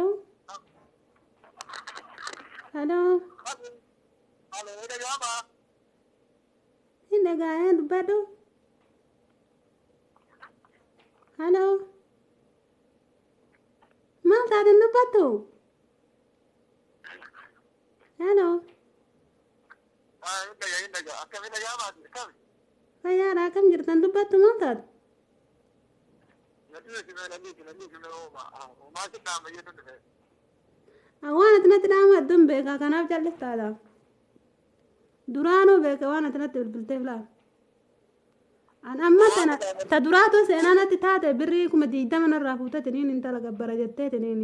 Hello? Hello? Hindi gaya dubbadhu. Hello? Maal taateen dubbadhu? Hello? Fayyaadha akkam jirtan dubbadhu maal taate? Waan ati natti dhaamu hedduun beeka kanaaf jallistaadha. Duraanuu beeka waan ati natti bilbilteef laal. An amma tana ta duraatu seenaa natti taate birrii 20 narraa fuutatiniin intala gabbara jetteetiniin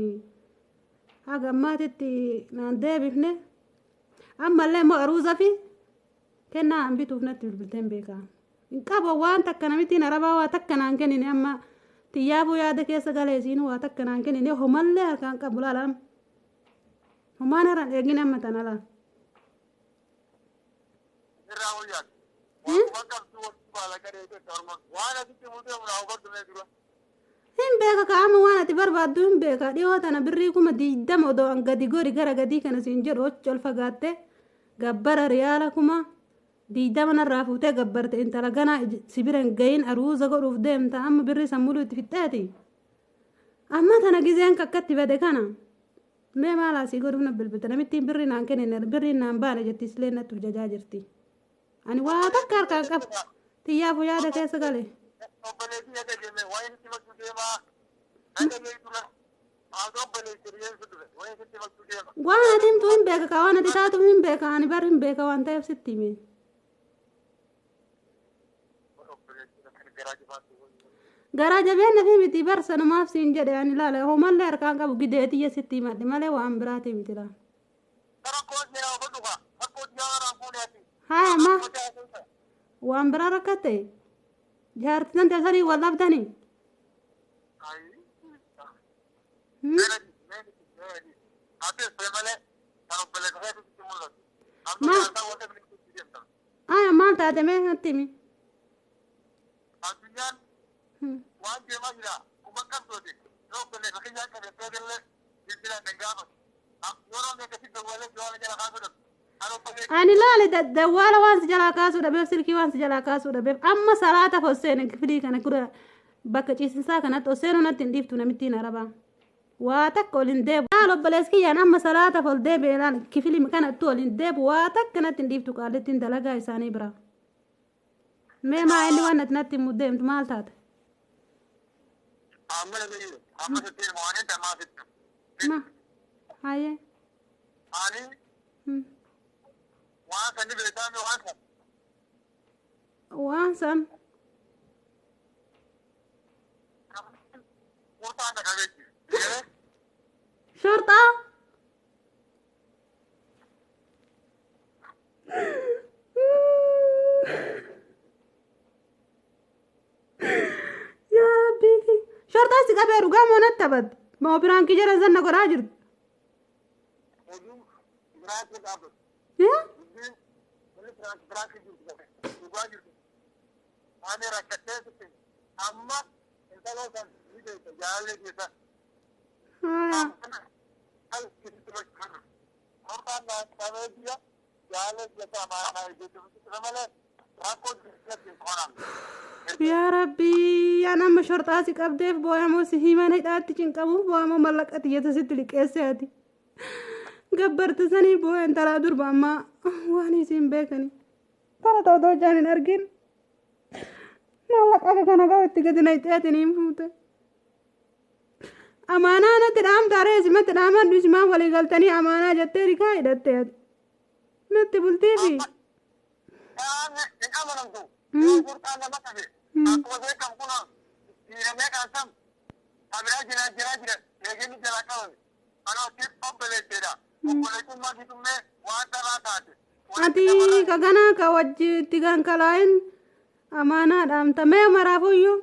haga ammaatitti naan deebifne ammallee immoo aruuza fi kennaa an bituuf natti bilbilteen beeka. Hin qabu waan takka namittiin arabaa waa takka naan kennine amma xiyyaafuu yaada keessa galeesiinu waa takka naan kennine homallee harkaan qabu laalaam. Homaan irraan eegin amma tana laal. Hin beeka ka'ama waan ati barbaaddu hin beeka dhiyoo tana birrii 20 odoo an gadi gori gara gadii kana siin jedhu ol fagaatte gabbara riyaala 20 narraa fuutee gabbarte intala ganaa sibira hin gayin aruuza godhuuf deemta amma birrii sammuluu itti fixxeeti. Amma tana gizeen kakkatti bade kana mee maalaa sii godhuuf na bilbilta namittiin birrii naan kennine birrii naan baane jetti islee natti hojjajaa jirti. Ani waa takka harkaan qabu xiyyaafuu yaada keessa gale. Waan ati himtu hin beeka ka waan ati taatu hin beeka ani bar hin beeka waan ta'eef sitti hime. Garaa jabeenya fi miti barsa namaaf siin jedhe ani ilaala homallee harkaan qabu gideetiyya sitti himadhe malee waan biraati miti laala. Haa amma waan biraa rakkatte jaartisan tasanii wal dhabdanii. Maal taate mee natti himi. Ani laale dawwaala waan si jalaa kaasuu dhabeef silkii waan si jalaa kaasuu dhabeef amma salaata hosseen kifilii kana kura bakka ciisinsaa kanatti hosseenuu natti hin dhiiftu namittiin arabaa. Waa takka ol hin deebu. Haal obbolees kiyyaan amma salaata ol deebi'eedhaan kifilii kanatti ol hin deebu waa takka natti hin dhiiftu qaalittiin dalagaa isaanii bira. Mee maa inni waan ati natti hin deemtu maal taate? Ma hayyee. Waan san. Shorta. Ya Rabbi. Shorta si qabee dhugaa moo natti taphate? Moo biraan kijara zanna godhaa jirtu? Yaa? Ya Rabbi, ya nama shortaa si qabdeef booyamoo si himana hidhaatti cinqamuuf booyamoo mallaqati jeta sitti liqeesseeti. Gabbarta sanii booyan taraa durba ammaa waan isiin beekani. Kana ta'uu jaan hin argin. Mallaqa kana ga'u itti gadi na hidheetiin hin fuute. Amaanaa natti dhaamta reesi matti dhaamadhu isimaan walii galtanii amaanaa jettee rikaa hidhattee ati. Natti bultiifi. Ati kagana ka wajji itti gankalaa'in amaanaa dhaamta mee maraafuyyuu.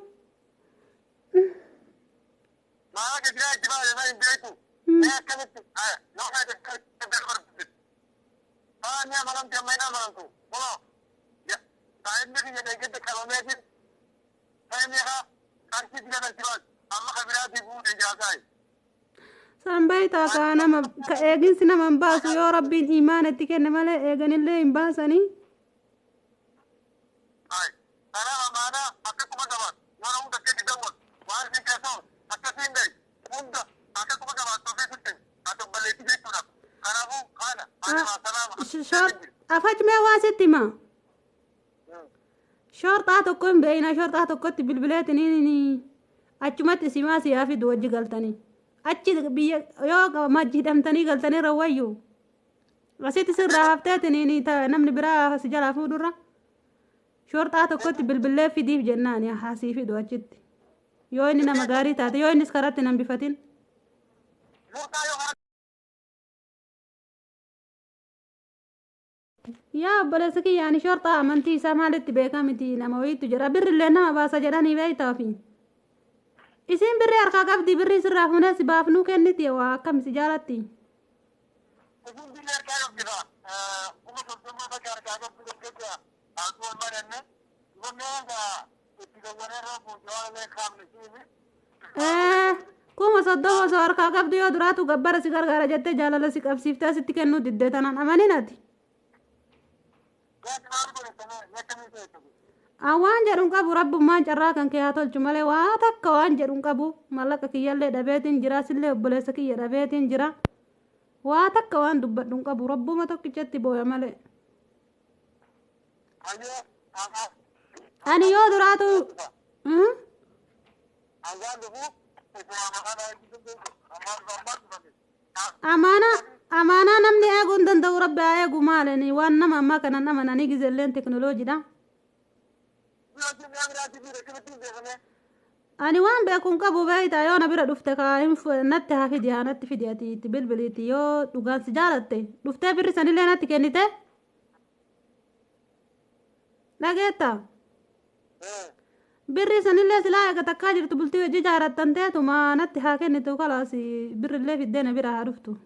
Sambaytaa kaa nama ka eeginsi nama hin baasu yoo rabbiin imaan itti kenne malee eeganillee hin baasanii. Kana amaana akkasuma gabaat waan hunda keessa dawwal waan isin keessaa akkasiin gahi hunda akkasuma gabaat ofii fitin ati balleetti jechuudha. Kanaafuu haala salaama. Afajmee waa sitti hima. Shorxaa tokko hin beeyna shorxaa tokkotti bilbileetiniin achumatti simaa siyaa fidu wajji galtanii. Achi biyya yoo majji hidhamtanii galtanii rawwayyu asitti sirraa hafteetiniin namni biraa si jalaa fuudhurra shorxaa tokkotti bilbilee fidiif jennaan haasii fidu achitti yoo inni nama gaarii taate yoo innis karatti nan bifatin. Yaa obboleessa kiyyaani shorxaa amantii isaa maalitti beekaa miti nama wayiitu jira birrillee nama baasa jedhanii beeytaafi. Isin birrii harkaa qabdi birrii sirraa fuunee si baafnuu kenniti waa akkam si jaalatti. Isin birrii harkaa qabdi kuma soddommaa bakka harkaa qabdi jechuudha. Alkool maranne wanneega itti gawwaneerra fuulduraalee kaamne siimi. Kuma soddoma osoo harkaa qabdi yoo duraatu gabbara si gargaara jettee jaalala si qabsiiftee sitti kennuu diddee tanaan amaninati. Waan jedhuun qabu rabbummaan carraa kan kee haa tolchu malee waa takka waan jedhuun qabu mallaqa kiyyallee dhabeetiin jira sillee obboleessa kiyya dhabeetiin jira waa takka waan dubbadhuun qabu rabbuma tokkichatti booya malee. Ani yoo duraatu amaanaa namni eeguu hin danda'u rabbi haa eegu maalini waan nama ammaa kanan amananii gizeelleen teknooloojiidha. Ani waan beekuun qabu beeytaa yoo na bira dhufte kaa natti haa fidi haa natti fidi ati itti bilbiliiti yoo dhugaan si jaalatte dhuftee birri sanillee natti kennite dhageetta birri sanillee silaa eega takkaa jirtu bultii hojii jaarattan teetuma natti haa kennitu kalaas birrillee fiddee na bira haa dhuftu.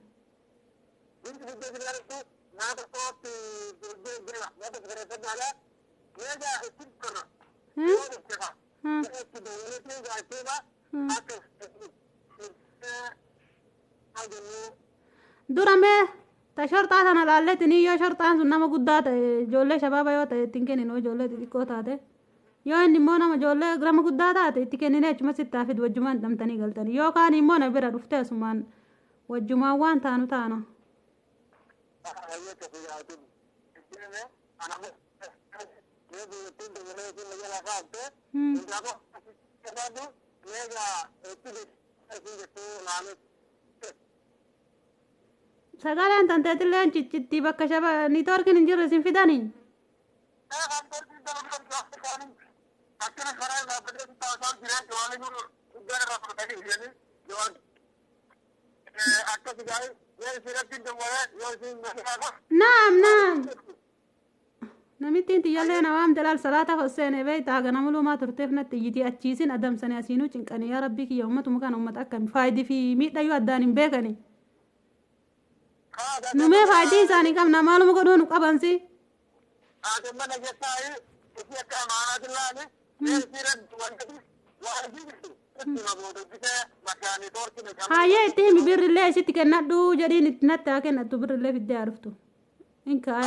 Duramee ta shorxaa sana laalleetini yoo shorxaan sun nama guddaa ta'e ijoollee shabaaba yoo ta'e ittiin kenninu ijoollee xixiqqoo taate yoo inni immoo nama ijoollee nama guddaa taate itti kenninee achuma sitti hafid wajjumaan hidhamtanii galtanii yookaan immoo na bira dhuftee asumaan wajjumaan waan taanu taana. Sagaleen tanteetilleen ciccitti bakka shaba niitoorkiin hin jirre sin fidanii. Naam. Namittiin tiyyallee na waamte laal salaata hosseene beeytaa gana mulumaa turteef natti iyyiti achiisin adamsanii asiinuu cinqanii yaa rabbii kiyya ummatuma kana ummata akkami faayidii fi miidhayyuu addaan hin beekani. Numee faayidii isaanii qabna maaluma godhuu nu qabansi. Hayyee itti himi birrillee isitti kennadhu jedhiin itti natti haa kennattu birrillee fiddee haa dhuftu. Inka